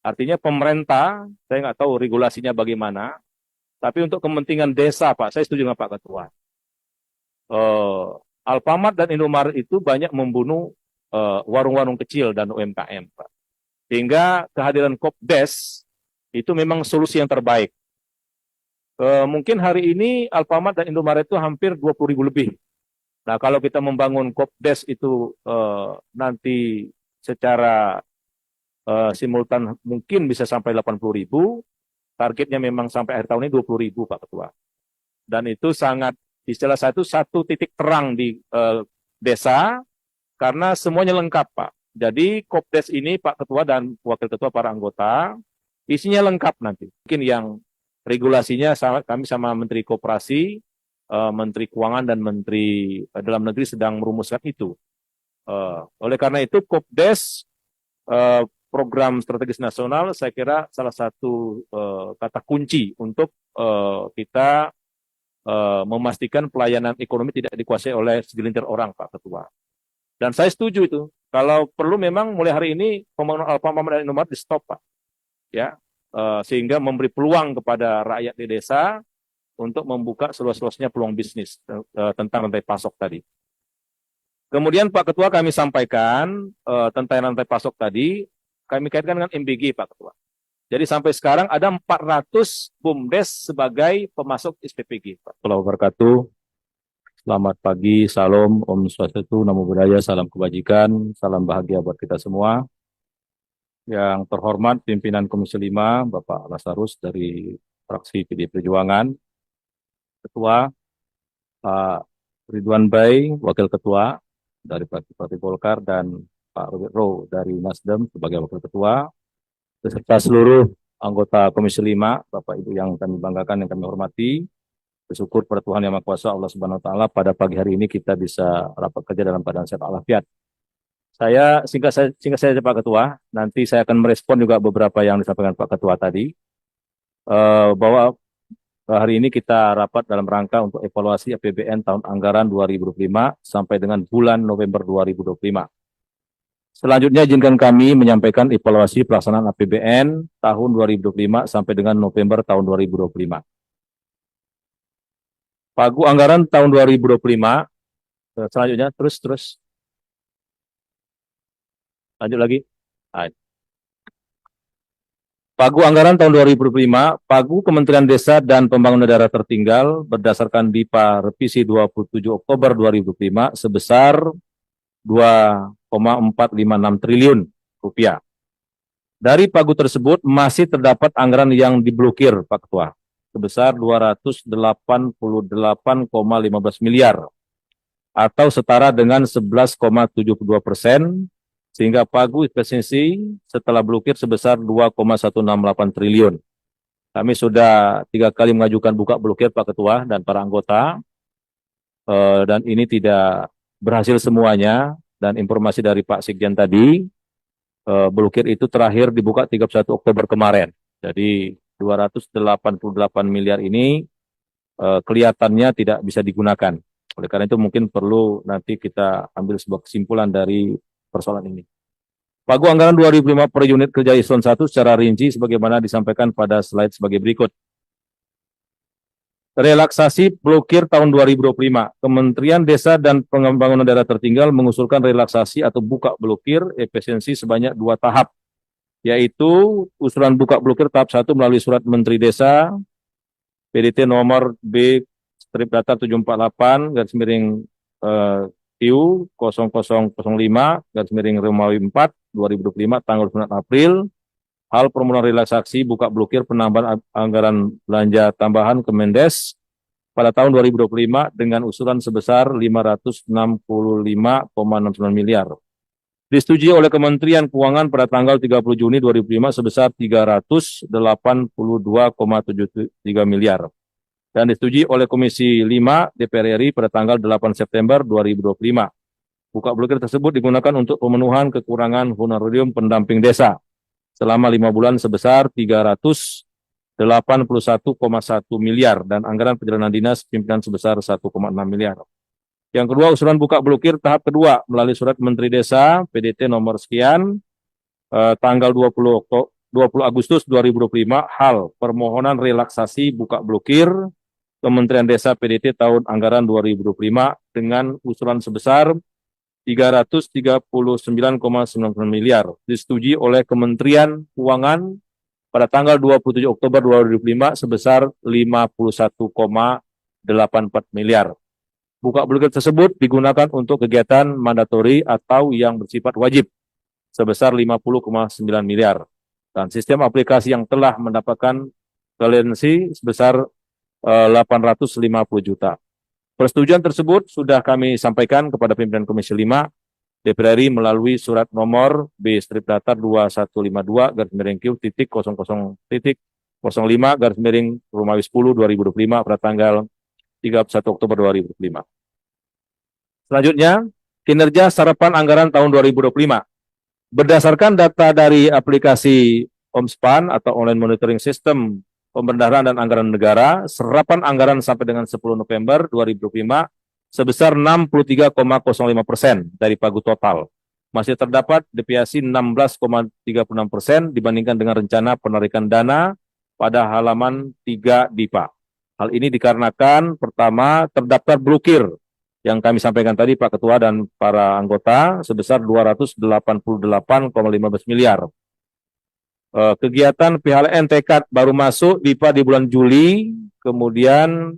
Artinya pemerintah, saya nggak tahu regulasinya bagaimana, tapi untuk kepentingan desa, Pak, saya setuju dengan Pak Ketua. Eh, Alfamart dan Indomaret itu banyak membunuh warung-warung kecil dan UMKM, Pak. Sehingga kehadiran Kopdes itu memang solusi yang terbaik. Mungkin hari ini Alfamart dan Indomaret itu hampir 20.000 lebih. Nah, kalau kita membangun Kopdes itu nanti secara simultan mungkin bisa sampai 80.000, targetnya memang sampai akhir tahun ini 20.000, Pak Ketua. Dan itu sangat, istilah satu titik terang di desa, karena semuanya lengkap, Pak. Jadi Kopdes ini, Pak Ketua dan Wakil Ketua, para anggota, isinya lengkap nanti. Mungkin yang regulasinya kami sama Menteri Koperasi, Menteri Keuangan, dan Menteri Dalam Negeri sedang merumuskan itu. Oleh karena itu, Kopdes, program strategis nasional, saya kira salah satu kata kunci untuk kita memastikan pelayanan ekonomi tidak dikuasai oleh segelintir orang, Pak Ketua. Dan saya setuju itu. Kalau perlu memang mulai hari ini pembangunan Alfamart dan Indomaret di stop, Pak. Ya, sehingga memberi peluang kepada rakyat di desa untuk membuka seluas-luasnya peluang bisnis tentang rantai pasok tadi. Kemudian Pak Ketua, kami sampaikan tentang rantai pasok tadi, kami kaitkan dengan MBG, Pak Ketua. Jadi sampai sekarang ada 400 BUMDes sebagai pemasok SPPG, Pak. Assalamualaikum wabarakatuh. Selamat pagi, salam, Om Swastiastu, Namo Buddhaya, salam kebajikan, salam bahagia buat kita semua. Yang terhormat pimpinan Komisi 5, Bapak Lasarus dari fraksi PD Perjuangan, Ketua, Pak Ridwan Bay, Wakil Ketua dari Partai Golkar, dan Pak Robert Rowe dari Nasdem sebagai Wakil Ketua, beserta seluruh anggota Komisi 5, Bapak Ibu yang kami banggakan, yang kami hormati. Bersyukur pada Tuhan Yang Maha Kuasa Allah Subhanahu wa taala pada pagi hari ini kita bisa rapat kerja dalam keadaan sehat walafiat. Saya singkat saja Pak Ketua, nanti saya akan merespon juga beberapa yang disampaikan Pak Ketua tadi, bahwa hari ini kita rapat dalam rangka untuk evaluasi APBN tahun anggaran 2025 sampai dengan bulan November 2025. Selanjutnya izinkan kami menyampaikan evaluasi pelaksanaan APBN tahun 2025 sampai dengan November tahun 2025. Pagu anggaran tahun 2025, selanjutnya terus. Lanjut lagi. Pagu anggaran tahun 2025, Pagu Kementerian Desa dan Pembangunan Daerah Tertinggal berdasarkan DIPA revisi 27 Oktober 2025 sebesar 2,456 triliun rupiah. Dari Pagu tersebut masih terdapat anggaran yang diblokir, Pak Ketua, sebesar 288,15 miliar atau setara dengan 11,72%, sehingga Pagu efisiensi setelah blokir sebesar 2,168 triliun. Kami sudah 3 kali mengajukan buka blokir, Pak Ketua dan para anggota, dan ini tidak berhasil semuanya, dan informasi dari Pak Sekjen tadi, blokir itu terakhir dibuka 31 Oktober kemarin. Jadi 288 miliar ini kelihatannya tidak bisa digunakan. Oleh karena itu mungkin perlu nanti kita ambil sebuah kesimpulan dari persoalan ini. Pagu anggaran 2005 per unit kerja Eselon 1 secara rinci sebagaimana disampaikan pada slide sebagai berikut. Relaksasi blokir tahun 2025. Kementerian Desa dan Pembangunan Daerah Tertinggal mengusulkan relaksasi atau buka blokir efisiensi sebanyak 2 tahap, yaitu usulan buka blokir tahap 1 melalui surat Menteri Desa PDT nomor B-data 748 garis miring TU 0005 garis miring Romawi 4 2025 tanggal 9 April, hal permohonan relaksasi buka blokir penambahan anggaran belanja tambahan Kemendes pada tahun 2025 dengan usulan sebesar 565,69 miliar. Disetujui oleh Kementerian Keuangan pada tanggal 30 Juni 2005 sebesar 382,73 miliar. Dan disetujui oleh Komisi 5 DPR RI pada tanggal 8 September 2025. Buka blokir tersebut digunakan untuk pemenuhan kekurangan honorarium pendamping desa selama 5 bulan sebesar 381,1 miliar dan anggaran perjalanan dinas pimpinan sebesar 1,6 miliar. Yang kedua, usulan buka blokir tahap kedua melalui surat Menteri Desa PDT nomor sekian tanggal 20 20 Agustus 2025 hal permohonan relaksasi buka blokir Kementerian Desa PDT tahun anggaran 2025 dengan usulan sebesar 339,99 miliar disetujui oleh Kementerian Keuangan pada tanggal 27 Oktober 2005 sebesar 51,84 miliar. Buka blokir tersebut digunakan untuk kegiatan mandatori atau yang bersifat wajib sebesar 50,9 miliar. Dan sistem aplikasi yang telah mendapatkan valensi sebesar 850 juta. Persetujuan tersebut sudah kami sampaikan kepada pimpinan Komisi 5 DPR RI melalui surat nomor B/Datar 2152-00.0005-Romawi 10/2025 pada tanggal 31 Oktober 2005. Selanjutnya, kinerja serapan anggaran tahun 2025. Berdasarkan data dari aplikasi OMSPAN atau Online Monitoring System Pembendaharaan dan Anggaran Negara, serapan anggaran sampai dengan 10 November 2025 sebesar 63,05% dari pagu total. Masih terdapat deviasi 16,36% dibandingkan dengan rencana penarikan dana pada halaman 3 DIPA. Hal ini dikarenakan pertama terdaftar blokir yang kami sampaikan tadi Pak Ketua dan para anggota sebesar 288,15 miliar. Kegiatan PHLN tekad baru masuk DIPA di bulan Juli, kemudian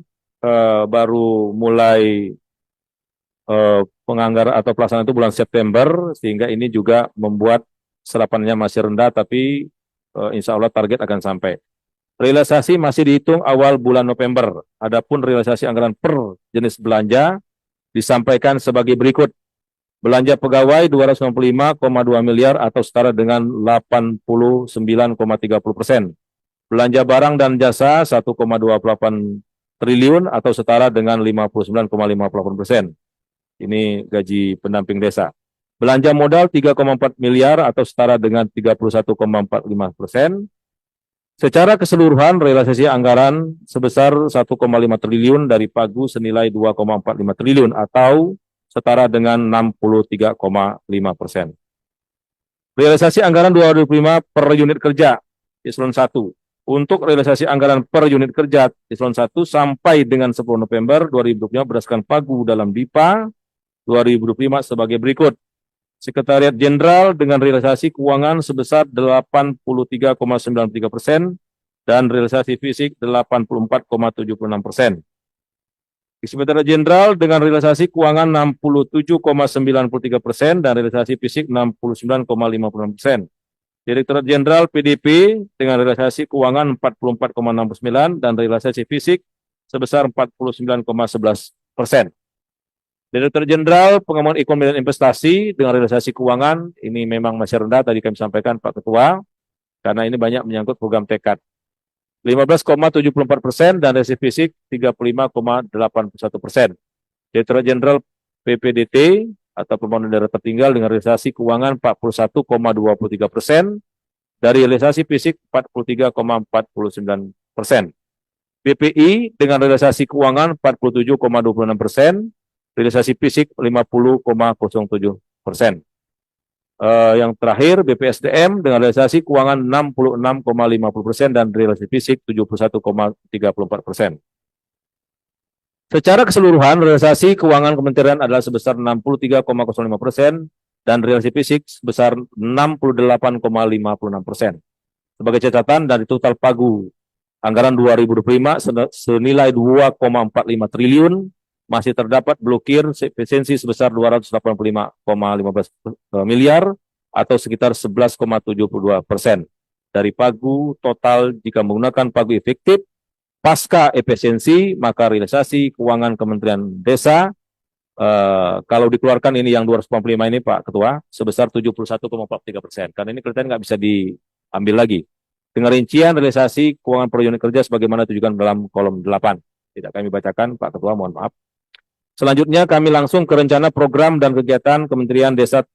baru mulai penganggaran atau pelaksanaan itu bulan September, sehingga ini juga membuat serapannya masih rendah, tapi insya Allah target akan sampai. Realisasi masih dihitung awal bulan November. Adapun realisasi anggaran per jenis belanja disampaikan sebagai berikut. Belanja pegawai 295,2 miliar atau setara dengan 89,30%. Belanja barang dan jasa 1,28 triliun atau setara dengan 59,58%. Ini gaji pendamping desa. Belanja modal 3,4 miliar atau setara dengan 31,45%. Secara keseluruhan realisasi anggaran sebesar 1,5 triliun dari pagu senilai 2,45 triliun atau setara dengan 63,5%. Realisasi anggaran 2025 per unit kerja Eselon 1. Untuk realisasi anggaran per unit kerja Eselon 1 sampai dengan 10 November 2025 berdasarkan pagu dalam DIPA 2025 sebagai berikut. Sekretariat Jenderal dengan realisasi keuangan sebesar 83,93% dan realisasi fisik 84,76%. Sekretariat Jenderal dengan realisasi keuangan 67,93% dan realisasi fisik 69,56%. Direktorat Jenderal PDP dengan realisasi keuangan 44,69% dan realisasi fisik sebesar 49,11%. Direktur Jenderal Pengembangan Ekonomi dan Investasi dengan realisasi keuangan ini memang masih rendah, tadi kami sampaikan Pak Ketua, karena ini banyak menyangkut program tekad. 15,74% dan realisasi fisik 35,81%. Direktur Jenderal PPDT atau Pembangunan Daerah Tertinggal dengan realisasi keuangan 41,23%, dari realisasi fisik 43,49%. BPI dengan realisasi keuangan 47,26%, realisasi fisik 50,07%. Yang terakhir BPSDM dengan realisasi keuangan 66,50% dan realisasi fisik 71,34%. Secara keseluruhan realisasi keuangan kementerian adalah sebesar 63,05% dan realisasi fisik sebesar 68,56%. Sebagai catatan dari total pagu anggaran 2025 senilai 2,45 triliun masih terdapat blokir efisiensi sebesar 285,15 miliar atau sekitar 11,72% dari pagu total. Jika menggunakan pagu efektif pasca efisiensi, maka realisasi keuangan Kementerian Desa kalau dikeluarkan ini yang 285 ini Pak Ketua sebesar 71,43%. Karena ini kelihatan nggak bisa diambil lagi. Dengan rincian realisasi keuangan per unit kerja sebagaimana ditujukan dalam kolom 8. Tidak kami bacakan Pak Ketua, mohon maaf. Selanjutnya kami langsung ke rencana program dan kegiatan Kementerian Desa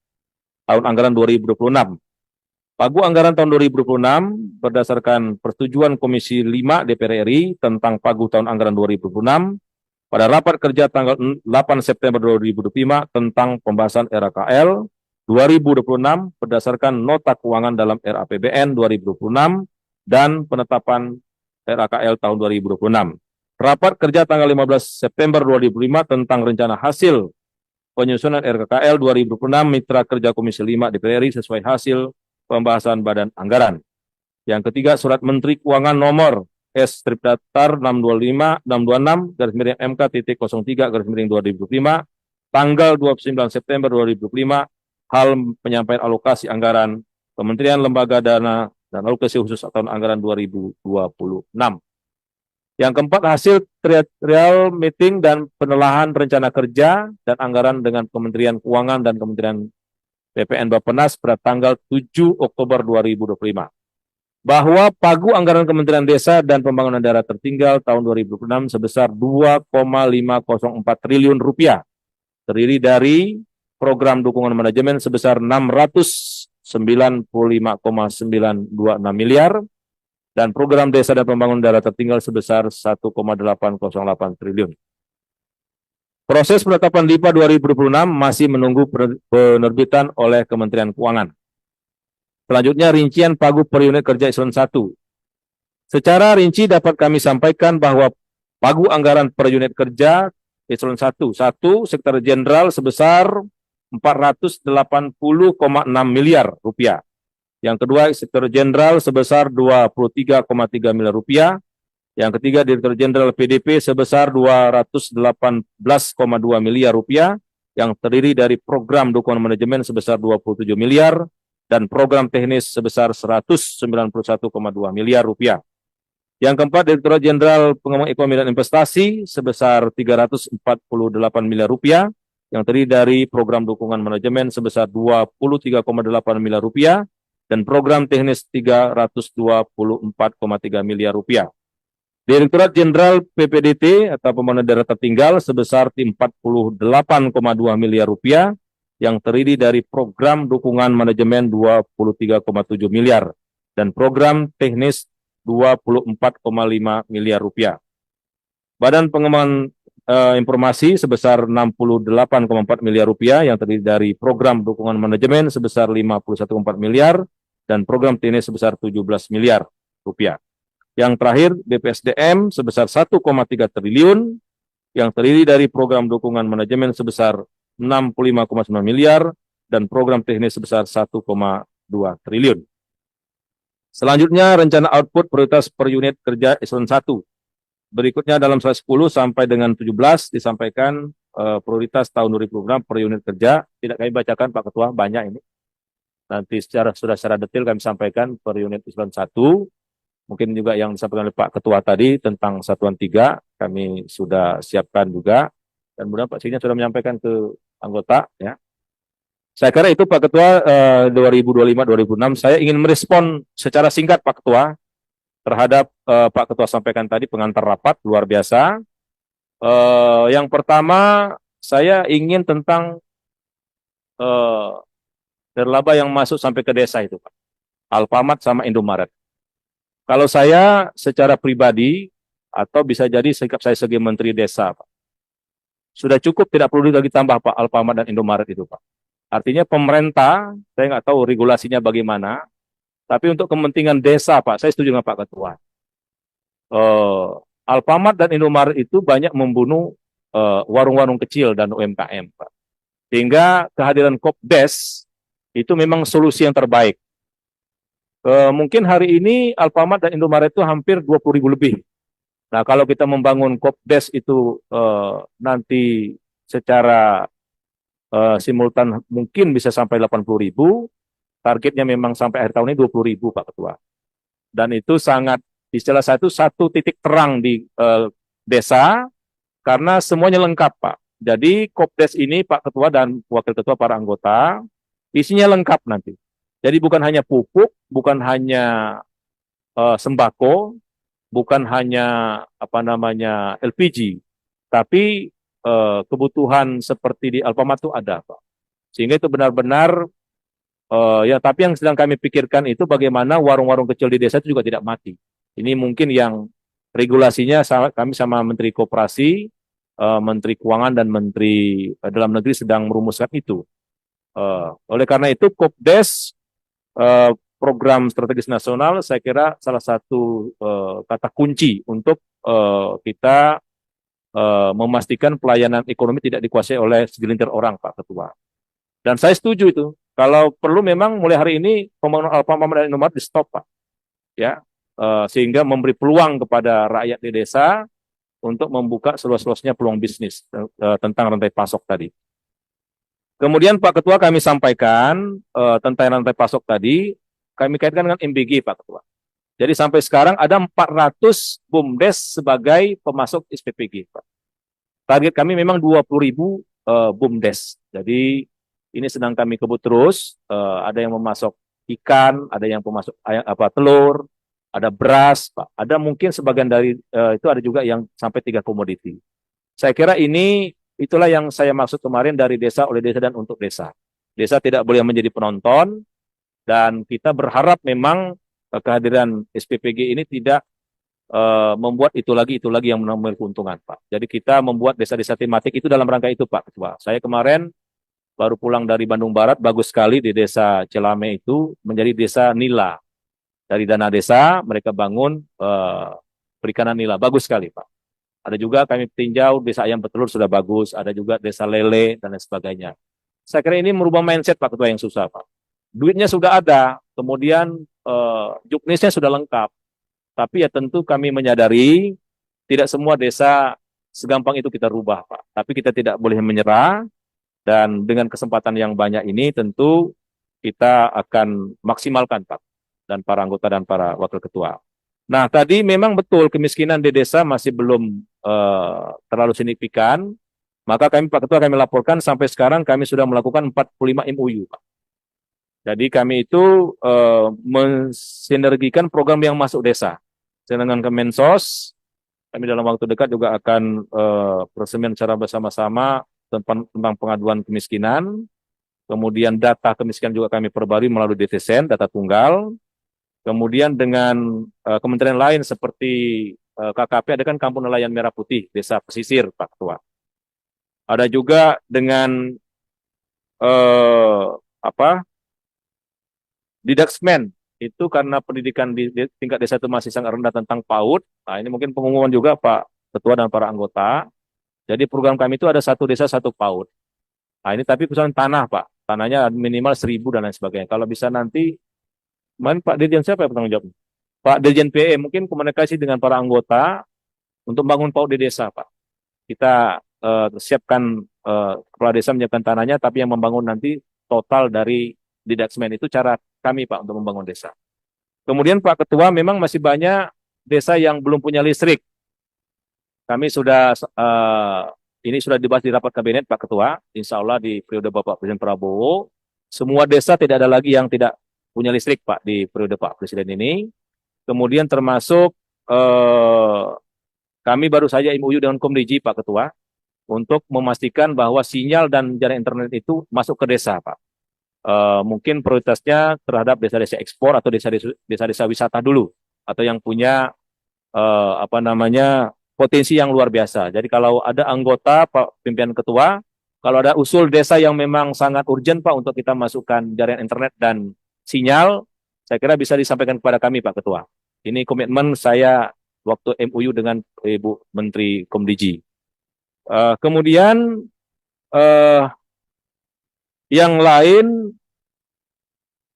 tahun anggaran 2026. Pagu anggaran tahun 2026 berdasarkan persetujuan Komisi 5 DPR RI tentang pagu tahun anggaran 2026 pada rapat kerja tanggal 8 September 2025 tentang pembahasan RKL 2026 berdasarkan nota keuangan dalam RAPBN 2026 dan penetapan RAKL tahun 2026. Rapat kerja tanggal 15 September 2005 tentang rencana hasil penyusunan RKKL 2026 Mitra Kerja Komisi 5 DPR RI sesuai hasil pembahasan Badan Anggaran. Yang ketiga, Surat Menteri Keuangan nomor S/Datar 625/MK.03/2005 tanggal 29 September 2025 hal penyampaian alokasi anggaran Kementerian Lembaga Dana dan Alokasi Khusus tahun anggaran 2026. Yang keempat, hasil trial meeting dan penelahan rencana kerja dan anggaran dengan Kementerian Keuangan dan Kementerian BPN Bappenas pada tanggal 7 Oktober 2025. Bahwa pagu anggaran Kementerian Desa dan Pembangunan Daerah Tertinggal tahun 2026 sebesar 2,504 triliun rupiah, terdiri dari program dukungan manajemen sebesar 695,926 miliar, dan program desa dan pembangunan daerah tertinggal sebesar 1,808 triliun. Proses penetapan LIPA 2026 masih menunggu penerbitan oleh Kementerian Keuangan. Selanjutnya, rincian pagu per unit kerja eselon 1. Secara rinci dapat kami sampaikan bahwa pagu anggaran per unit kerja eselon 1, Sekretaris Jenderal sebesar 480,6 miliar rupiah. Yang kedua, Sekretaris Jenderal sebesar 23,3 miliar rupiah. Yang ketiga, Direktur Jenderal PDP sebesar 218,2 miliar rupiah, yang terdiri dari program dukungan manajemen sebesar 27 miliar, dan program teknis sebesar 191,2 miliar rupiah. Yang keempat, Direktur Jenderal Pengembangan Ekonomi dan Investasi sebesar 348 miliar rupiah, yang terdiri dari program dukungan manajemen sebesar 23,8 miliar rupiah, dan program teknis 324,3 miliar rupiah. Direktorat Jenderal PPDT atau Pembangunan Daerah Tertinggal sebesar 48,2 miliar rupiah, yang terdiri dari program dukungan manajemen 23,7 miliar dan program teknis 24,5 miliar rupiah. Badan Pengembangan Informasi sebesar 68,4 miliar rupiah, yang terdiri dari program dukungan manajemen sebesar 51,4 miliar dan program teknis sebesar 17 miliar rupiah. Yang terakhir, BPSDM sebesar 1,3 triliun, yang terdiri dari program dukungan manajemen sebesar 65,9 miliar dan program teknis sebesar 1,2 triliun. Selanjutnya, rencana output prioritas per unit kerja eselon 1. Berikutnya dalam slide 10 sampai dengan 17 disampaikan prioritas tahun 2026 per unit kerja. Tidak kami bacakan Pak Ketua, banyak ini. Nanti secara detail kami sampaikan per unit eselon 1. Mungkin juga yang disampaikan oleh Pak Ketua tadi tentang Satuan 3, kami sudah siapkan juga. Dan mudah Pak Siknya sudah menyampaikan ke anggota. Ya. Saya kira itu Pak Ketua 2025-2026. Saya ingin merespon secara singkat Pak Ketua terhadap Pak Ketua sampaikan tadi pengantar rapat luar biasa. Yang pertama, saya ingin tentang nirlaba yang masuk sampai ke desa itu Pak. Alfamart sama Indomaret. Kalau saya secara pribadi, atau bisa jadi sikap saya sebagai Menteri Desa, Pak, sudah cukup, tidak perlu lagi tambah Pak Alfamart dan Indomaret itu Pak. Artinya pemerintah, saya nggak tahu regulasinya bagaimana, tapi untuk kepentingan desa Pak, saya setuju dengan Pak Ketua. Alfamart dan Indomaret itu banyak membunuh warung-warung kecil dan UMKM Pak. Sehingga kehadiran Kopdes itu memang solusi yang terbaik. Mungkin hari ini Alfamart dan Indomaret itu hampir 20.000 lebih. Nah, kalau kita membangun Kopdes itu nanti secara simultan mungkin bisa sampai 80.000, targetnya memang sampai akhir tahun ini 20.000 Pak Ketua. Dan itu sangat, istilah satu titik terang di desa, karena semuanya lengkap Pak. Jadi Kopdes ini Pak Ketua dan Wakil Ketua para anggota, isinya lengkap nanti. Jadi bukan hanya pupuk, bukan hanya sembako, bukan hanya LPG, tapi kebutuhan seperti di Alfamart itu ada, Pak. Sehingga itu benar-benar ya. Tapi yang sedang kami pikirkan itu bagaimana warung-warung kecil di desa itu juga tidak mati. Ini mungkin yang regulasinya kami sama Menteri Koperasi, Menteri Keuangan dan Menteri Dalam Negeri sedang merumuskan itu. Oleh karena itu, Kopdes program strategis nasional saya kira salah satu kata kunci untuk kita memastikan pelayanan ekonomi tidak dikuasai oleh segelintir orang, Pak Ketua. Dan saya setuju itu. Kalau perlu memang mulai hari ini pembangunan Alfamart dan Indomaret di stop, Pak. Ya, sehingga memberi peluang kepada rakyat di desa untuk membuka seluas-luasnya peluang bisnis tentang rantai pasok tadi. Kemudian Pak Ketua kami sampaikan tentang rantai pasok tadi, kami kaitkan dengan MBG, Pak Ketua. Jadi sampai sekarang ada 400 BUMDes sebagai pemasok SPPG, Pak. Target kami memang 20.000 BUMDes. Jadi ini sedang kami kebut terus. Ada yang memasok ikan, ada yang pemasok telur, ada beras, Pak. Ada mungkin sebagian dari itu ada juga yang sampai 3 komoditi. Saya kira itulah yang saya maksud kemarin dari desa, oleh desa, dan untuk desa. Desa tidak boleh menjadi penonton, dan kita berharap memang kehadiran SPPG ini tidak membuat itu lagi yang menambah keuntungan, Pak. Jadi kita membuat desa-desa tematik itu dalam rangka itu, Pak Ketua. Saya kemarin baru pulang dari Bandung Barat, bagus sekali di desa Celame itu menjadi desa nila. Dari dana desa mereka bangun perikanan nila, bagus sekali, Pak. Ada juga kami tinjau desa ayam petelur sudah bagus, ada juga desa lele dan lain sebagainya. Saya kira ini merubah mindset, Pak Ketua, yang susah, Pak. Duitnya sudah ada, kemudian juknisnya sudah lengkap. Tapi ya tentu kami menyadari tidak semua desa segampang itu kita rubah, Pak. Tapi kita tidak boleh menyerah, dan dengan kesempatan yang banyak ini tentu kita akan maksimalkan, Pak, dan para anggota dan para wakil ketua. Nah, tadi memang betul kemiskinan di desa masih belum terlalu signifikan. Maka kami, Pak Ketua, kami laporkan sampai sekarang kami sudah melakukan 45 MOU, Pak. Jadi kami itu mensinergikan program yang masuk desa. Dengan Kemensos, kami dalam waktu dekat juga akan berseminar secara bersama-sama tentang pengaduan kemiskinan. Kemudian data kemiskinan juga kami perbarui melalui DTSEN, data tunggal. Kemudian dengan kementerian lain seperti KKP, ada kan Kampung Nelayan Merah Putih, Desa Pesisir, Pak Ketua. Ada juga dengan Didaksmen, itu karena pendidikan di tingkat desa itu masih sangat rendah tentang PAUD. Nah, ini mungkin pengumuman juga, Pak Ketua dan para anggota. Jadi program kami itu ada 1 desa 1 PAUD. Nah, ini tapi khususnya tanah, Pak. Tanahnya minimal 1.000 dan lain sebagainya. Kalau bisa nanti, Pak Dirjen siapa yang bertanggung jawab? Pak Dirjen PE mungkin komunikasi dengan para anggota untuk bangun PAUD di desa, Pak. Kita siapkan, kepala desa menyiapkan tanahnya, tapi yang membangun nanti total dari Didaksmen itu cara kami, Pak, untuk membangun desa. Kemudian Pak Ketua, memang masih banyak desa yang belum punya listrik. Kami sudah, ini sudah dibahas di rapat kabinet, Pak Ketua. Insya Allah di periode Bapak Presiden Prabowo, semua desa tidak ada lagi yang tidak punya listrik, Pak, di periode Pak Presiden ini. Kemudian termasuk kami baru saja MOU dengan Komdiji, Pak Ketua, untuk memastikan bahwa sinyal dan jaringan internet itu masuk ke desa, Pak. Mungkin prioritasnya terhadap desa-desa ekspor atau desa-desa wisata dulu, atau yang punya potensi yang luar biasa. Jadi kalau ada anggota, Pak Pimpinan Ketua, kalau ada usul desa yang memang sangat urgent, Pak, untuk kita masukkan jaringan internet dan sinyal, saya kira bisa disampaikan kepada kami, Pak Ketua. Ini komitmen saya waktu MOU dengan Ibu Menteri Komdiji. Kemudian yang lain,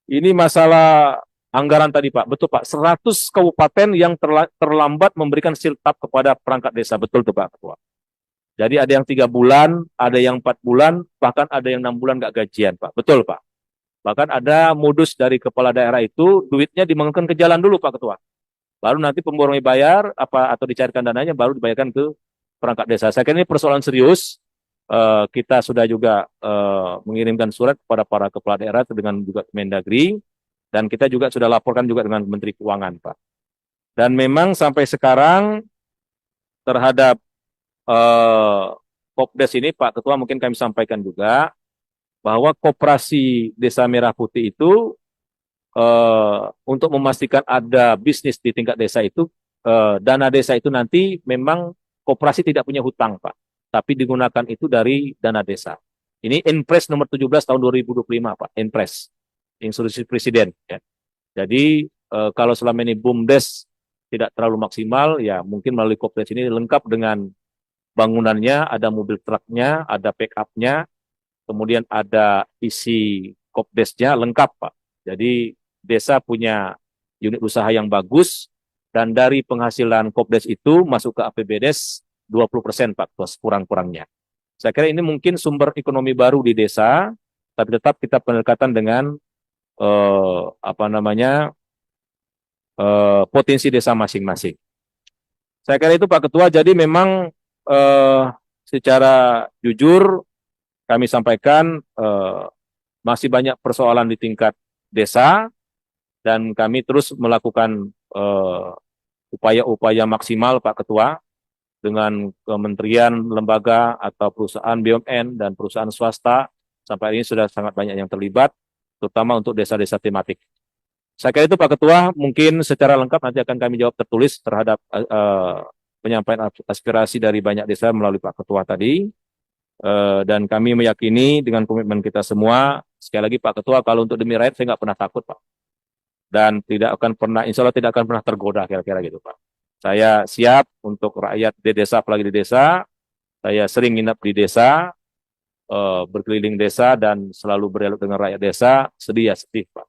ini masalah anggaran tadi, Pak. Betul, Pak. 100 kabupaten yang terlambat memberikan siltap kepada perangkat desa. Betul tuh, Pak Ketua. Jadi ada yang 3 bulan, ada yang 4 bulan, bahkan ada yang 6 bulan nggak gajian, Pak. Betul, Pak. Bahkan ada modus dari kepala daerah itu, duitnya dimanggilkan ke jalan dulu, Pak Ketua. Baru nanti pemborongnya bayar, atau dicarikan dananya, baru dibayarkan ke perangkat desa. Saya kira ini persoalan serius. Kita sudah juga mengirimkan surat kepada para kepala daerah dengan juga Kemendagri, dan kita juga sudah laporkan juga dengan Menteri Keuangan, Pak. Dan memang sampai sekarang terhadap Kopdes ini, Pak Ketua, mungkin kami sampaikan juga bahwa Koperasi Desa Merah Putih itu untuk memastikan ada bisnis di tingkat desa itu, dana desa itu nanti memang koperasi tidak punya hutang, Pak, tapi digunakan itu dari dana desa. Ini Inpres nomor 17 tahun 2025, Pak. Inpres, instruksi Presiden. Ya. Jadi kalau selama ini BUMDes tidak terlalu maksimal, ya mungkin melalui Kopdes ini lengkap dengan bangunannya, ada mobil truknya, ada pick-up-nya, kemudian ada isi Kopdesnya lengkap, Pak. Jadi desa punya unit usaha yang bagus, dan dari penghasilan Kopdes itu masuk ke APBDes 20%, Pak, kurang-kurangnya. Saya kira ini mungkin sumber ekonomi baru di desa, tapi tetap kita pendekatan dengan potensi desa masing-masing. Saya kira itu Pak Ketua. Jadi memang secara jujur kami sampaikan masih banyak persoalan di tingkat desa, dan kami terus melakukan upaya-upaya maksimal Pak Ketua dengan kementerian, lembaga, atau perusahaan BUMN dan perusahaan swasta. Sampai ini sudah sangat banyak yang terlibat, terutama untuk desa-desa tematik. Saya kira itu Pak Ketua, mungkin secara lengkap nanti akan kami jawab tertulis terhadap penyampaian aspirasi dari banyak desa melalui Pak Ketua tadi. Dan kami meyakini dengan komitmen kita semua, sekali lagi Pak Ketua, kalau untuk demi rakyat saya nggak pernah takut, Pak. Dan tidak akan pernah, insya Allah tidak akan pernah tergoda, kira-kira gitu, Pak. Saya siap untuk rakyat di desa, apalagi di desa. Saya sering nginap di desa, berkeliling desa, dan selalu berdialog dengan rakyat desa, sedih, Pak.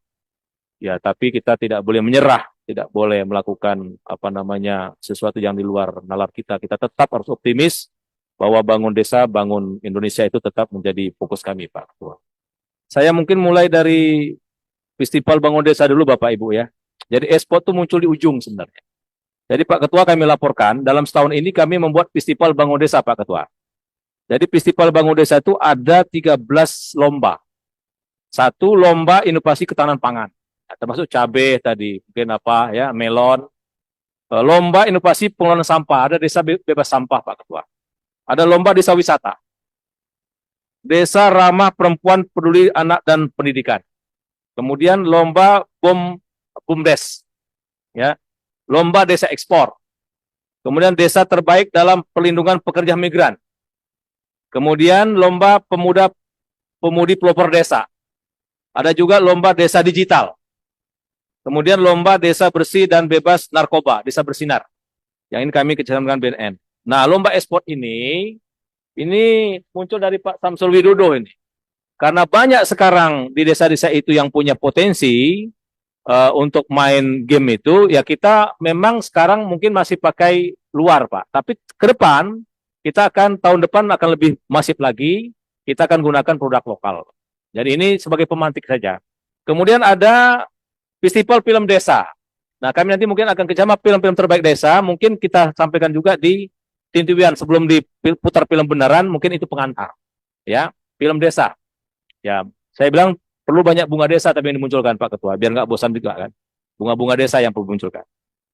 Ya, tapi kita tidak boleh menyerah, tidak boleh melakukan sesuatu yang di luar nalar kita. Kita tetap harus optimis bahwa bangun desa, bangun Indonesia itu tetap menjadi fokus kami, Pak Ketua. Saya mungkin mulai dari Festival Bangun Desa dulu, Bapak Ibu ya. Jadi ekspor itu muncul di ujung sebenarnya. Jadi Pak Ketua, kami laporkan, dalam setahun ini kami membuat Festival Bangun Desa, Pak Ketua. Jadi Festival Bangun Desa itu ada 13 lomba. Satu, lomba inovasi ketahanan pangan, termasuk cabai tadi, mungkin melon. Lomba inovasi pengelolaan sampah, ada desa bebas sampah, Pak Ketua. Ada lomba desa wisata. Desa ramah perempuan peduli anak dan pendidikan. Kemudian lomba BUMDes. Ya. Lomba desa ekspor. Kemudian desa terbaik dalam perlindungan pekerja migran. Kemudian lomba pemudi pelopor desa. Ada juga lomba desa digital. Kemudian lomba desa bersih dan bebas narkoba, desa bersinar. Yang ini kami kerjasama dengan BNN. Nah, lomba ekspor ini muncul dari Pak Samsul Widodo ini. Karena banyak sekarang di desa-desa itu yang punya potensi untuk main game itu, ya kita memang sekarang mungkin masih pakai luar, Pak. Tapi ke depan, kita akan tahun depan akan lebih masif lagi, kita akan gunakan produk lokal. Jadi ini sebagai pemantik saja. Kemudian ada Festival Film Desa. Nah, kami nanti mungkin akan kerjasama film-film terbaik desa, mungkin kita sampaikan juga di Tintiwian sebelum diputar film beneran, mungkin itu pengantar. Ya, film desa. Ya, saya bilang perlu banyak bunga desa tapi yang dimunculkan Pak Ketua, biar nggak bosan juga kan. Bunga-bunga desa yang perlu dimunculkan.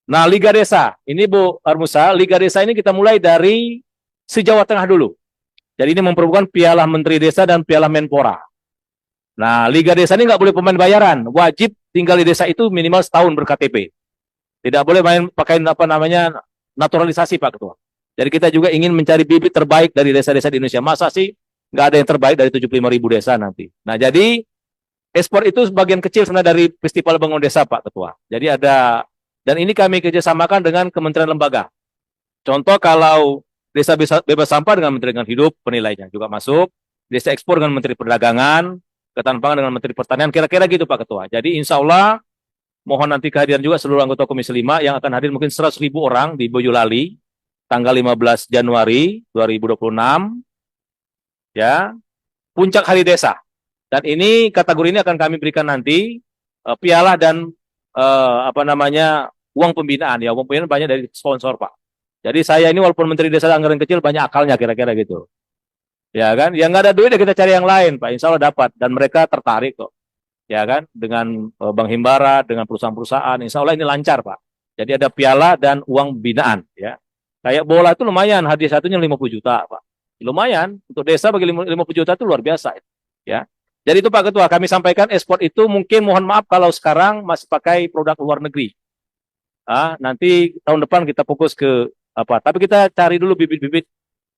Nah, Liga Desa. Ini Bu Armusa, Liga Desa ini kita mulai dari se-Jawa Tengah dulu. Jadi ini memperlukan Piala Menteri Desa dan Piala Menpora. Nah, Liga Desa ini nggak boleh pemain bayaran. Wajib tinggal di desa itu minimal setahun ber-KTP. Tidak boleh main pakai naturalisasi, Pak Ketua. Jadi kita juga ingin mencari bibit terbaik dari desa-desa di Indonesia. Masa sih nggak ada yang terbaik dari 75.000 desa nanti. Nah, jadi ekspor itu sebagian kecil sebenarnya dari Festival Bangun Desa, Pak Ketua. Jadi ada, dan ini kami kerjasamakan dengan kementerian lembaga. Contoh kalau desa bebas sampah dengan Menteri Lingkungan Hidup, penilainya juga masuk. Desa ekspor dengan Menteri Perdagangan, ketahanan pangan dengan Menteri Pertanian, kira-kira gitu Pak Ketua. Jadi insya Allah, mohon nanti kehadiran juga seluruh anggota Komisi 5 yang akan hadir mungkin 100.000 orang di Boyolali, tanggal 15 Januari 2026, ya, puncak Hari Desa. Dan ini kategori ini akan kami berikan nanti piala dan uang pembinaan. Ya, uang pembinaan banyak dari sponsor, Pak. Jadi saya ini walaupun Menteri Desa anggaran kecil banyak akalnya kira-kira gitu. Ya kan, yang nggak ada duit ya kita cari yang lain, Pak. Insya Allah dapat dan mereka tertarik kok. Ya kan, dengan Bank Himbara, dengan perusahaan-perusahaan, insya Allah ini lancar, Pak. Jadi ada piala dan uang binaan, ya. Kayak bola itu lumayan, hadiah satunya 50 juta, Pak. Lumayan, untuk desa bagi 50 juta itu luar biasa, ya. Jadi itu Pak Ketua, kami sampaikan ekspor itu mungkin mohon maaf kalau sekarang masih pakai produk luar negeri. Nanti tahun depan kita fokus ke tapi kita cari dulu bibit-bibit,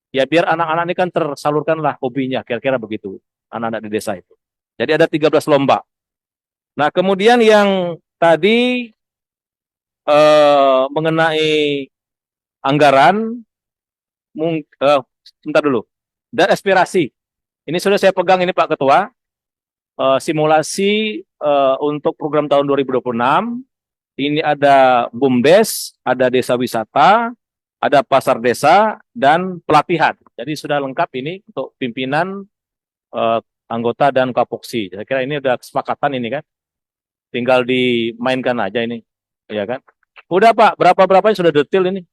ya biar anak-anak ini kan tersalurkanlah hobinya, kira-kira begitu. anak-anak di desa itu. Jadi ada 13 lomba. Nah, kemudian yang tadi mengenai anggaran, sebentar dulu. Dan aspirasi. Ini sudah saya pegang ini Pak Ketua, simulasi untuk program tahun 2026. Ini ada BUMDes, ada desa wisata, ada pasar desa, dan pelatihan. Jadi sudah lengkap ini untuk pimpinan, anggota, dan kapoksi. Saya kira ini udah kesepakatan ini kan. Tinggal dimainkan aja ini. Ya kan? Udah Pak, berapa-berapanya sudah detail ini.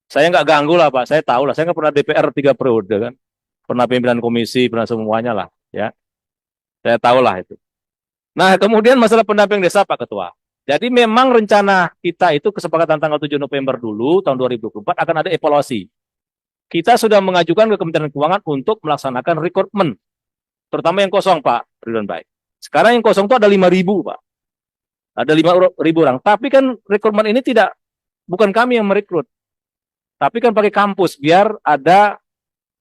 Saya nggak ganggu lah Pak, saya tahu lah. Saya nggak pernah DPR 3 periode kan. Pernah pimpinan komisi, pernah semuanya lah. Ya, saya tahu lah itu. Nah, kemudian masalah pendamping desa Pak Ketua. Jadi memang rencana kita itu kesepakatan tanggal 7 November dulu, tahun 2024 akan ada evaluasi. Kita sudah mengajukan ke Kementerian Keuangan untuk melaksanakan rekrutmen. Terutama yang kosong Pak Ridwan Baik. Sekarang yang kosong itu ada 5.000 Pak. Ada 5.000 orang. Tapi kan rekrutmen ini bukan kami yang merekrut. Tapi kan pakai kampus biar ada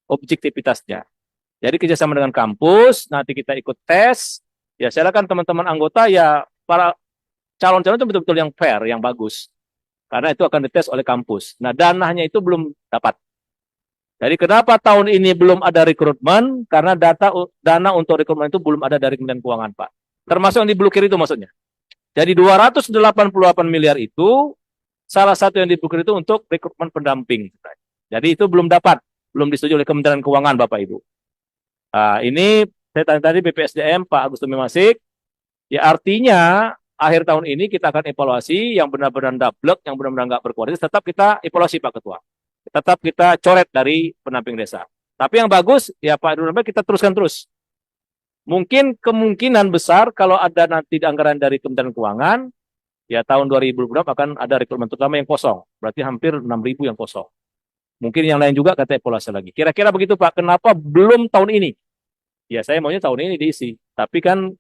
objektivitasnya. Jadi kerjasama dengan kampus, nanti kita ikut tes. Ya silakan teman-teman anggota ya, para calon-calon itu betul-betul yang fair, yang bagus. Karena itu akan dites oleh kampus. Nah, dananya itu belum dapat. Jadi kenapa tahun ini belum ada rekrutmen? Karena dana untuk rekrutmen itu belum ada dari Kementerian Keuangan, Pak. Termasuk yang diblokir itu maksudnya. Jadi 288 miliar itu salah satu yang diblokir itu untuk rekrutmen pendamping. Jadi itu belum dapat, belum disetujui oleh Kementerian Keuangan, Bapak Ibu. Nah, ini saya tanya tadi BPSDM Pak Agus Tumimasik. Ya artinya akhir tahun ini kita akan evaluasi yang benar-benar dablek, yang benar-benar nggak berkualitas. Tetap kita evaluasi Pak Ketua. Tetap kita coret dari pendamping desa. Tapi yang bagus ya Pak Ridwan, kita teruskan terus. Mungkin kemungkinan besar kalau ada nanti anggaran dari Kementerian Keuangan, ya tahun 2026 akan ada rekrutmen terutama yang kosong. Berarti hampir 6.000 yang kosong. Mungkin yang lain juga kata evaluasi lagi. Kira-kira begitu Pak, kenapa belum tahun ini? Ya saya maunya tahun ini diisi. Tapi kan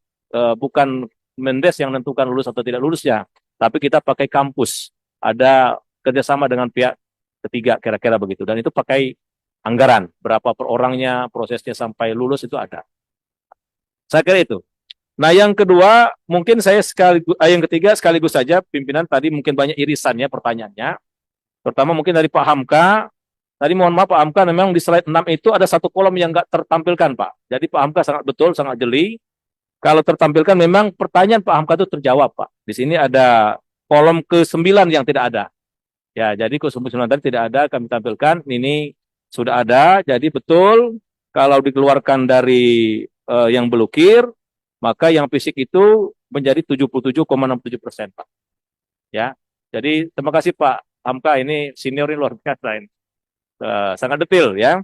bukan Mendes yang menentukan lulus atau tidak lulusnya. Tapi kita pakai kampus. Ada kerjasama dengan pihak ketiga kira-kira begitu. Dan itu pakai anggaran. Berapa per orangnya, prosesnya sampai lulus itu ada. Saya kira itu. Nah yang kedua, mungkin saya yang ketiga sekaligus saja pimpinan tadi mungkin banyak irisannya pertanyaannya. Pertama mungkin dari Pak Hamka. Tadi mohon maaf Pak Hamka, memang di slide 6 itu ada satu kolom yang nggak tertampilkan Pak. Jadi Pak Hamka sangat betul, sangat jeli. Kalau tertampilkan memang pertanyaan Pak Hamka itu terjawab Pak. Di sini ada kolom ke-9 yang tidak ada. Ya, jadi ke-9 tadi tidak ada, kami tampilkan. Ini sudah ada, jadi betul kalau dikeluarkan dari yang blokir, maka yang fisik itu menjadi 77,67% Pak. Ya, jadi terima kasih Pak Hamka, ini senior ini luar biasa ini. Sangat detail ya.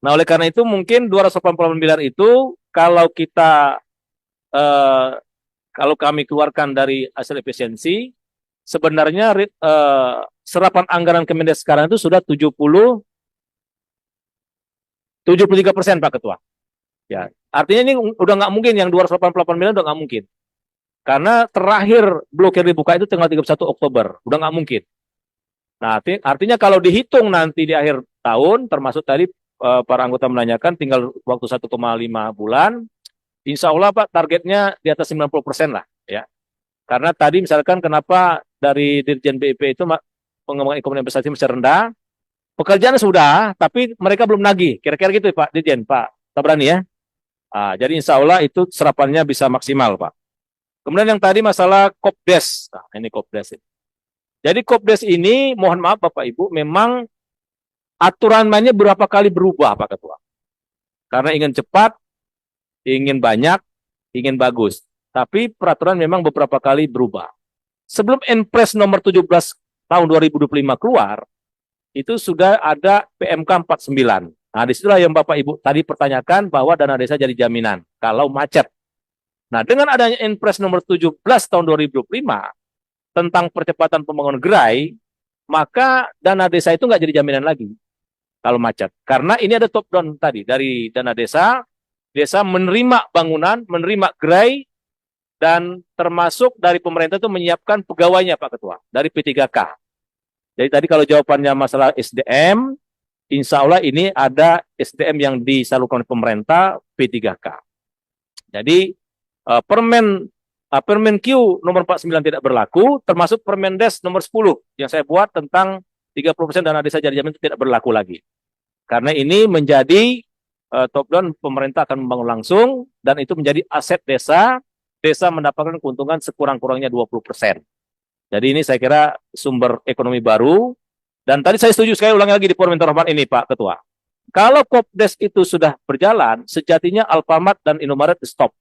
Nah oleh karena itu mungkin 280 miliar itu kalau kita kalau kami keluarkan dari hasil efisiensi, sebenarnya serapan anggaran Kemendes sekarang itu sudah 73% Pak Ketua. Ya, artinya ini udah nggak mungkin yang 288 miliar udah nggak mungkin. Karena terakhir blokir dibuka itu tanggal 31 Oktober, udah nggak mungkin. Nah, artinya kalau dihitung nanti di akhir tahun, termasuk tadi para anggota menanyakan tinggal waktu 1,5 bulan, insya Allah Pak targetnya di atas 90% lah ya. Karena tadi misalkan kenapa dari Dirjen BIP itu pengembangan ekonomi investasi masih rendah, pekerjaan sudah, tapi mereka belum nagih. Kira-kira gitu Pak Dirjen, Pak Tabrani ya. Nah, jadi insya Allah itu serapannya bisa maksimal Pak. Kemudian yang tadi masalah Kopdes, nah ini Kopdes ini. Jadi Kopdes ini, mohon maaf Bapak Ibu, memang aturan mainnya berapa kali berubah Pak Ketua. Karena ingin cepat, ingin banyak, ingin bagus. Tapi peraturan memang beberapa kali berubah. Sebelum Inpres nomor 17 tahun 2025 keluar, itu sudah ada PMK 49. Nah disitulah yang Bapak Ibu tadi pertanyakan bahwa dana desa jadi jaminan kalau macet. Nah dengan adanya Inpres nomor 17 tahun 2025, tentang percepatan pembangunan gerai, maka dana desa itu nggak jadi jaminan lagi kalau macet. Karena ini ada top down tadi dari dana desa, desa menerima bangunan, menerima gerai, dan termasuk dari pemerintah itu menyiapkan pegawainya Pak Ketua dari P3K. Jadi tadi kalau jawabannya masalah SDM, insya Allah ini ada SDM yang disalurkan oleh pemerintah P3K. Jadi Permen Q nomor 49 tidak berlaku, termasuk Permendes nomor 10 yang saya buat tentang 30% dana desa jadi jamin itu tidak berlaku lagi. Karena ini menjadi top down, pemerintah akan membangun langsung dan itu menjadi aset desa, desa mendapatkan keuntungan sekurang-kurangnya 20%. Jadi ini saya kira sumber ekonomi baru. Dan tadi saya setuju sekali, ulangi lagi di Forum Interrohman ini Pak Ketua. Kalau Kopdes itu sudah berjalan, sejatinya Alfamart dan Indomaret stop.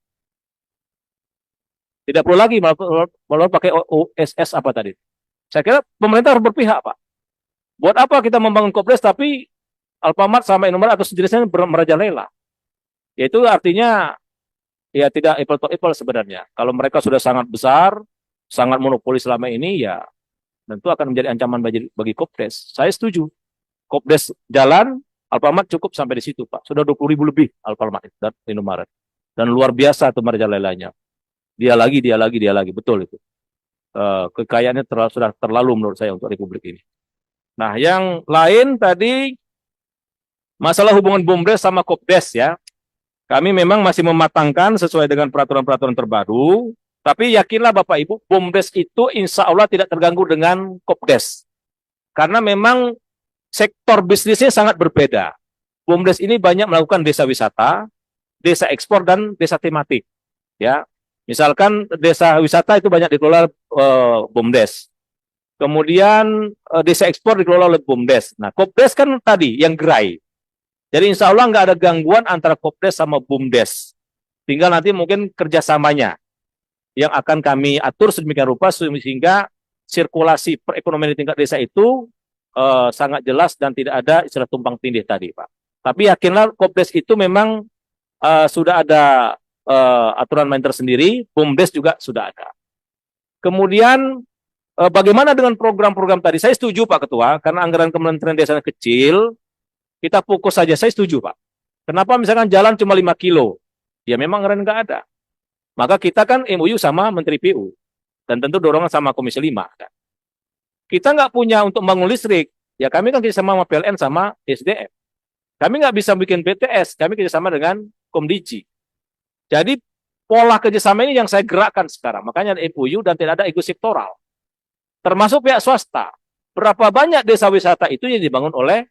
Tidak perlu lagi malah pakai OSS apa tadi. Saya kira pemerintah harus berpihak, Pak. Buat apa kita membangun Kopdes tapi Alfamart sama Indomaret atau sejenisnya merajalela? Yaitu artinya ya tidak apple to apple sebenarnya. Kalau mereka sudah sangat besar, sangat monopoli selama ini, ya tentu akan menjadi ancaman bagi Kopdes. Saya setuju. Kopdes jalan, Alfamart cukup sampai di situ, Pak. Sudah 20.000 lebih Alfamart dan Indomaret. Dan luar biasa tuh merajalelanya. Dia lagi. Betul itu. Kekayaannya sudah terlalu menurut saya untuk Republik ini. Nah, yang lain tadi masalah hubungan BUMDes sama Kopdes ya. Kami memang masih mematangkan sesuai dengan peraturan-peraturan terbaru. Tapi yakinlah Bapak Ibu, BUMDes itu insya Allah tidak terganggu dengan Kopdes. Karena memang sektor bisnisnya sangat berbeda. BUMDes ini banyak melakukan desa wisata, desa ekspor, dan desa tematik. Ya, misalkan desa wisata itu banyak dikelola BUMDes. Kemudian desa ekspor dikelola oleh BUMDes. Nah, Kopdes kan tadi yang gerai. Jadi insya Allah nggak ada gangguan antara Kopdes sama BUMDes. Tinggal nanti mungkin kerjasamanya yang akan kami atur sedemikian rupa sehingga sirkulasi perekonomian di tingkat desa itu sangat jelas dan tidak ada istilah tumpang tindih tadi, Pak. Tapi yakinlah Kopdes itu memang sudah ada aturan main tersendiri, BUMDes juga sudah ada. Kemudian bagaimana dengan program-program tadi? Saya setuju Pak Ketua, karena anggaran Kementerian Desa kecil, kita fokus saja. Saya setuju Pak. Kenapa misalkan jalan cuma 5 kilo? Ya memang anggaran nggak ada. Maka kita kan MOU sama Menteri PU. Dan tentu dorongan sama Komisi 5. Kan? Kita nggak punya untuk membangun listrik. Ya kami kan kerjasama sama PLN sama SDM. Kami nggak bisa bikin BTS. Kami kerjasama dengan Komdiji. Jadi pola kerjasama ini yang saya gerakkan sekarang. Makanya ada MOU dan tidak ada ego sektoral. Termasuk pihak swasta. Berapa banyak desa wisata itu yang dibangun oleh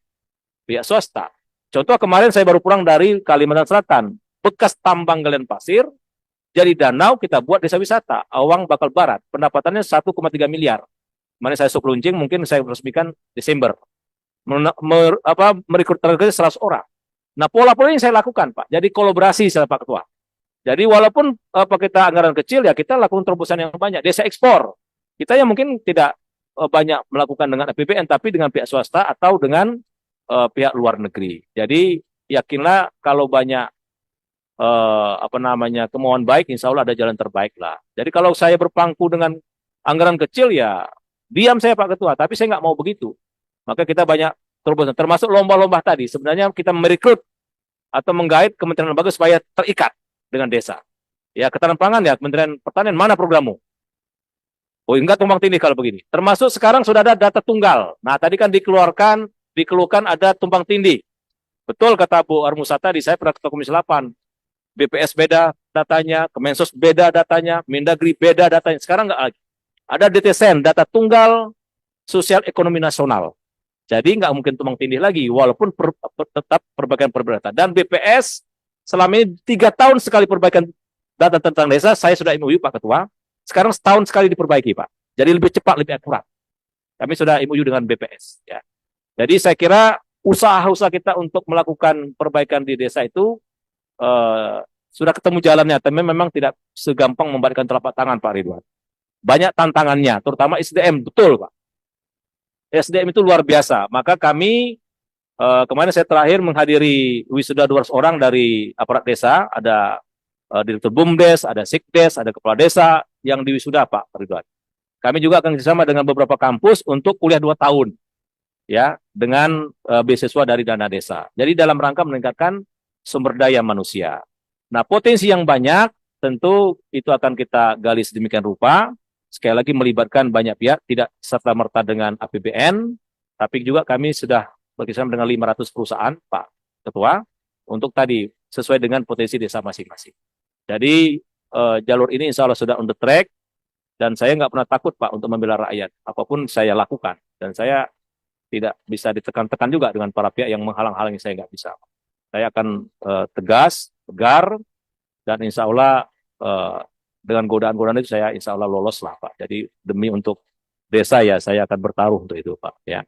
pihak swasta. Contoh kemarin saya baru pulang dari Kalimantan Selatan. Bekas tambang galian pasir, jadi danau kita buat desa wisata. Awang Bakal Barat. Pendapatannya 1,3 miliar. Kemarin saya launching, mungkin saya resmikan Desember. Merekrut tenaga 100 orang. Nah pola-pola ini saya lakukan Pak. Jadi kolaborasi sama Pak Ketua. Jadi walaupun kita anggaran kecil ya kita lakukan terobosan yang banyak. Desa ekspor. Kita yang mungkin tidak banyak melakukan dengan APBN tapi dengan pihak swasta atau dengan pihak luar negeri. Jadi yakinlah kalau banyak kemauan baik, insya Allah ada jalan terbaik lah. Jadi kalau saya berpangku dengan anggaran kecil ya diam saya Pak Ketua, tapi saya nggak mau begitu. Maka kita banyak terobosan, termasuk lomba-lomba tadi. Sebenarnya kita merekrut atau menggait kementerian lembaga supaya terikat dengan desa. Ya ketahanan pangan ya Kementerian Pertanian, mana programmu? Oh enggak tumpang tindih kalau begini. Termasuk sekarang sudah ada data tunggal. Nah tadi kan dikeluhkan ada tumpang tindih. Betul kata Bu Armusa tadi, saya pernah ketua Komisi 8. BPS beda datanya, Kemensos beda datanya, Mendagri beda datanya. Sekarang enggak lagi. Ada DTSN, data tunggal sosial ekonomi nasional. Jadi nggak mungkin tumpang tindih lagi, walaupun tetap perbaikan data. Dan BPS selama ini 3 tahun sekali perbaikan data tentang desa, saya sudah MOU Pak Ketua. Sekarang setahun sekali diperbaiki Pak. Jadi lebih cepat, lebih akurat. Kami sudah MOU dengan BPS. Ya. Jadi saya kira usaha-usaha kita untuk melakukan perbaikan di desa itu sudah ketemu jalannya. Tapi memang tidak segampang membalikkan telapak tangan Pak Ridwan. Banyak tantangannya, terutama SDM, betul Pak. SDM itu luar biasa. Maka kami kemarin saya terakhir menghadiri wisuda 200 orang dari aparat desa, ada Direktur BUMDes, ada Sikdes, ada Kepala Desa yang diwisuda Pak Ridwan. Kami juga akan bersama dengan beberapa kampus untuk kuliah 2 tahun, ya, dengan beasiswa dari dana desa. Jadi dalam rangka meningkatkan sumber daya manusia. Nah potensi yang banyak tentu itu akan kita gali sedemikian rupa. Sekali lagi melibatkan banyak pihak, tidak serta-merta dengan APBN, tapi juga kami sudah berkisar dengan 500 perusahaan, Pak Ketua, untuk tadi sesuai dengan potensi desa masing-masing. Jadi jalur ini insya Allah sudah on the track, dan saya nggak pernah takut Pak untuk membela rakyat. Apapun saya lakukan, dan saya tidak bisa ditekan-tekan juga dengan para pihak yang menghalang-halangi saya, nggak bisa. Saya akan tegas, tegar, dan insya Allah dengan godaan-godaan itu saya insya Allah lolos lah Pak. Jadi demi untuk desa ya saya akan bertaruh untuk itu Pak. Ya.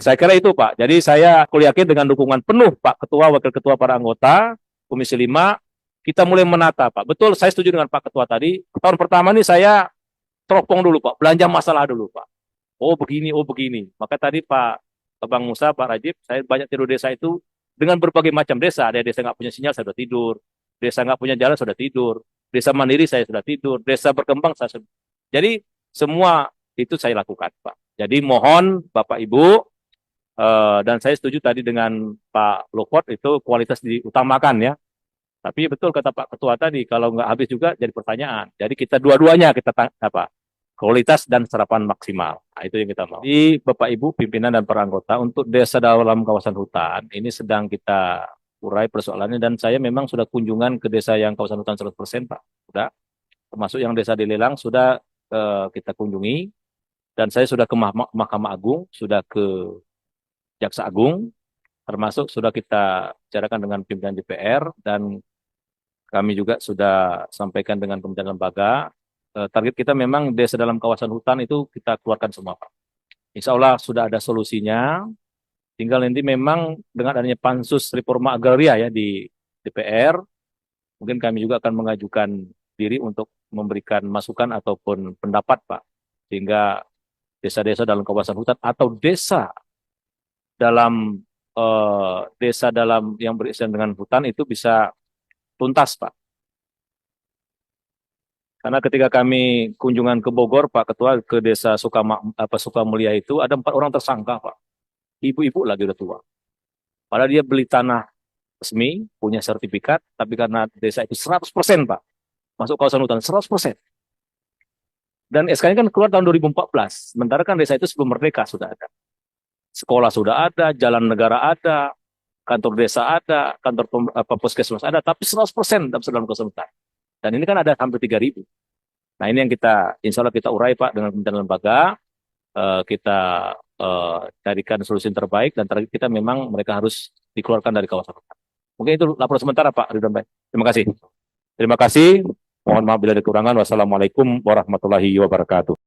Saya kira itu Pak. Jadi saya yakin dengan dukungan penuh Pak Ketua, Wakil Ketua, para anggota Komisi 5, kita mulai menata Pak. Betul, saya setuju dengan Pak Ketua tadi. Tahun pertama ini saya teropong dulu Pak, belanja masalah dulu Pak. Oh begini, oh begini. Maka tadi Pak Bang Musa, Pak Rajib, saya banyak tidur desa itu dengan berbagai macam desa. Ada desa nggak punya sinyal, saya sudah tidur. Desa nggak punya jalan, sudah tidur. Desa mandiri, saya sudah tidur. Desa berkembang, saya sudah. Jadi semua itu saya lakukan Pak. Jadi mohon Bapak Ibu, dan saya setuju tadi dengan Pak Lukot, itu kualitas diutamakan ya. Tapi betul kata Pak Ketua tadi, kalau nggak habis juga jadi pertanyaan. Jadi kita dua-duanya kita apa? Kualitas dan serapan maksimal. Nah, itu yang kita mau. Di Bapak Ibu pimpinan dan para anggota, untuk desa dalam kawasan hutan ini sedang kita urai persoalannya, dan saya memang sudah kunjungan ke desa yang kawasan hutan 100% Pak. Sudah. Termasuk yang desa di Lelang sudah kita kunjungi, dan saya sudah ke Mahkamah Agung, sudah ke Jaksa Agung, termasuk sudah kita bicarakan dengan pimpinan DPR, dan kami juga sudah sampaikan dengan kementerian lembaga. Target kita memang desa dalam kawasan hutan itu kita keluarkan semua Pak. Insya Allah sudah ada solusinya. Tinggal nanti memang dengan adanya pansus reforma agraria ya di DPR, mungkin kami juga akan mengajukan diri untuk memberikan masukan ataupun pendapat Pak. Sehingga desa-desa dalam kawasan hutan atau desa dalam yang berisian dengan hutan itu bisa tuntas Pak. Karena ketika kami kunjungan ke Bogor, Pak Ketua, ke desa Sukamulia itu ada 4 orang tersangka, Pak. Ibu-ibu lagi udah tua. Padahal dia beli tanah resmi, punya sertifikat, tapi karena desa itu 100% Pak. Masuk kawasan hutan 100%. Dan SK-nya kan keluar tahun 2014. Sementara kan desa itu sebelum merdeka sudah ada. Sekolah sudah ada, jalan negara ada, kantor desa ada, kantor puskesmas ada, tapi 100% dalam kawasan hutan. Dan ini kan ada hampir 3.000. Nah ini yang kita, insya Allah kita urai Pak dengan kementerian lembaga, kita carikan solusi yang terbaik, dan target kita memang mereka harus dikeluarkan dari kawasan hutan. Mungkin itu laporan sementara Pak Ridwan Baik. Terima kasih. Terima kasih. Mohon maaf bila ada kekurangan. Wassalamualaikum warahmatullahi wabarakatuh.